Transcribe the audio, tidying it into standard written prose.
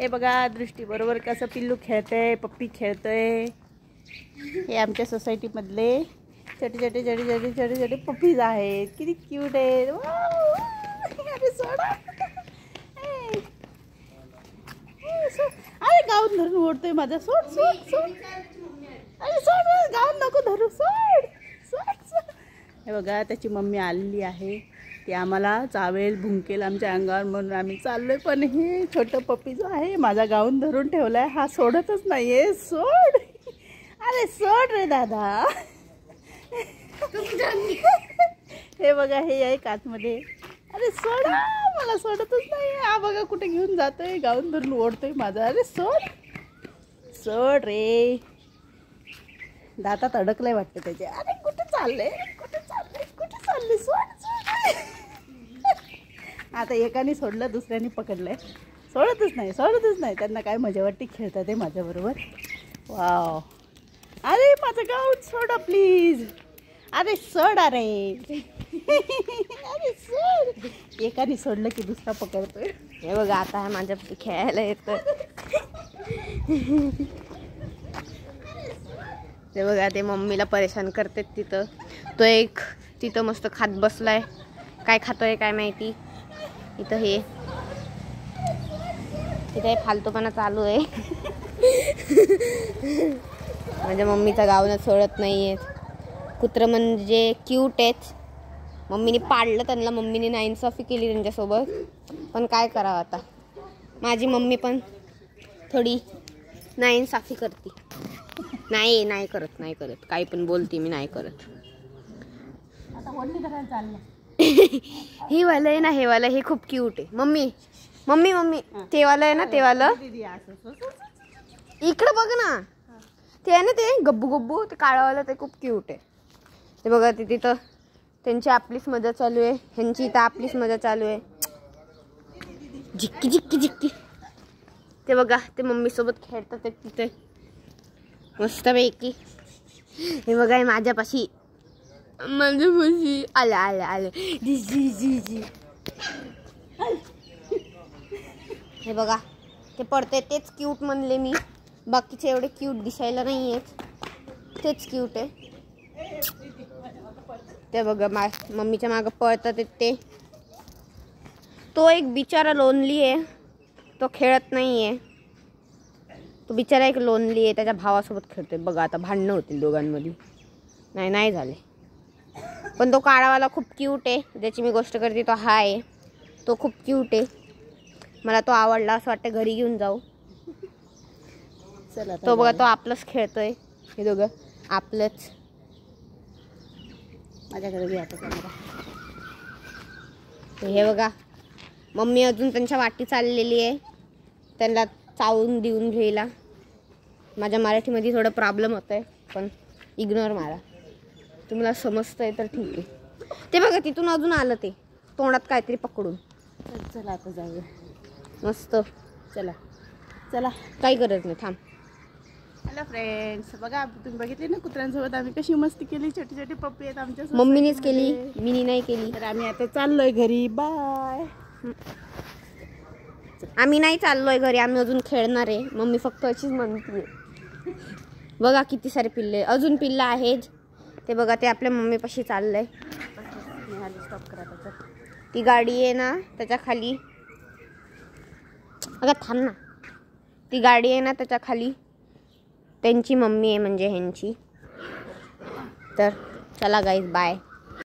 हे बघा दृष्टी बरोबर कसं पिल्लू खेळतंय, पप्पी खेळतोय. हे आमच्या सोसायटीमधले छोटे छोटे छोटे छोटे छोटे छोटे पप्पीज आहेत. किती क्यूट आहेत. अरे सोडा. अरे गाऊन धरून ओढतोय माझा. सोड सोड सोड. अरे सोड, गाऊन नको धरू. सोड सोड सोड. हे बघा त्याची मम्मी आलेली आहे. ती आम्हाला चावेल भुंकेल आमच्या अंगावर म्हणून आम्ही चाललोय. पण हे छोटं पप्पी जो आहे माझा गाऊन धरून ठेवलाय. हा सोडतच नाहीये. सोड. अरे सोड रे दादा. हे बघा हे आहे काचमध्ये. अरे सोडा, मला सोडतच नाही. हा बघा कुठे घेऊन जातोय, गाऊन धरून ओढतोय माझा. अरे सोड सोड रे. दातात अडकलंय वाटतं त्याचे. अरे कुठे चालले, कुठे चालले, कुठे चालले. सोड सोड. आता एकाने सोडलं, दुसऱ्याने पकडलंय. सोडतच नाही, सोडतच नाही. त्यांना काय मजा वाटते, खेळतात ते माझ्याबरोबर. वाव. अरे माझं गाऊन सोडा प्लीज. अरे सोड. अरे अरे सोड. एकाने सोडलं की दुसरा पकडतोय. हे बघा आता आहे माझ्या खेळायला येतं. ते बघा ते मम्मीला परेशान करते तिथं. तो एक तिथं मस्त खात बसलाय. काय खातोय काय माहिती. इथं हे तिथे फालतूपणा चालू आहे. माझ्या मम्मीचा गावनच सोडत नाहीये. कुत्रं म्हणजे क्यूट आहेत. मम्मीने पाडलं त्यांना. मम्मीने नाइंसाफी केली त्यांच्यासोबत. पण काय करावं आता, माझी मम्मी पण थोडी नाइंसाफी करते. नाही नाही करत, नाही करत. काही पण बोलते मी, नाही करत. आता वडली धरायला चाललं. हे वालं आहे ना, हे वालं हे खूप क्यूट आहे. मम्मी मम्मी मम्मी ते वालं आहे ना, ते वालं इकडं बघ ना. ते आहे ना ते गब्बू गब्बू, ते काळावालं, ते खूप क्यूट आहे. ते बघा ते तिथं त्यांची आपलीच मजा चालू आहे. ह्यांची इथं आपलीच मजा चालू आहे. झिक्की झिक्की झिक्की. ते बघा ते मम्मी सोबत खेळतात ते तिथे मस्तपैकी. हे बघा हे माझ्यापाशी आलं आलं आलं. जी जी जी. हे बघा ते पडते, तेच क्यूट म्हणले मी. बाकीचे एवढे क्यूट दिसायला नाही आहेत, तेच क्यूट आहे. ते बघा मम्मीच्या मागं पळतात ते. तो एक बिचारा लोनली आहे, तो खेळत नाही आहे. तो बिचारा एक लोनली आहे, त्याच्या भावासोबत खेळतोय. बघा आता भांडणं होतील दोघांमध्ये. नाही नाही झाले. पण तो काळावाला खूप क्यूट आहे, ज्याची मी गोष्ट करते तो हा आहे. तो खूप क्यूट आहे, मला तो आवडला. असं वाटतं घरी घेऊन जाऊ. चला तो बघा तो आपलंच खेळतोय. हे दोघं आपलंच. माझ्याकडे घ्या आता कॅमेरा. हे बघा मम्मी अजून त्यांच्या वाटी चाललेली आहे, त्यांना चावून देऊन घ्यायला. माझ्या मराठीमध्ये थोडं प्रॉब्लेम होत आहे, पण इग्नोर मारा. तुम्हाला समजतंय तर ठीक आहे. ते बघा तिथून अजून आलं, ते तोंडात काहीतरी पकडून. चला आता जाऊया. मस्त. चला चला, काही गरज नाही, थांब. हॅलो फ्रेंड्स, बघा तुम्ही बघितले ना कुत्र्यांसोबत आम्ही कशी मस्ती केली. छोटी छोटी पप्पी आहेत आमच्या. मम्मीनेच केली, मीनी नाही केली. तर आम्ही आता चाललोय घरी. बाय. आम्ही नाही चाललोय घरी, आम्ही अजून खेळणार आहे. मम्मी फक्त अशीच म्हणते. बघा किती सारे पिल्ले, अजून पिल्ला आहेत. ते बघा ते आपल्या मम्मीपाशी चाललंय. स्टॉप करा त्याच्यात. ती गाडी आहे ना त्याच्या खाली. अगं थांब ना. ती गाडी आहे ना त्याच्या खाली त्यांची मम्मी आहे, म्हणजे ह्यांची. तर चला गाईज, बाय.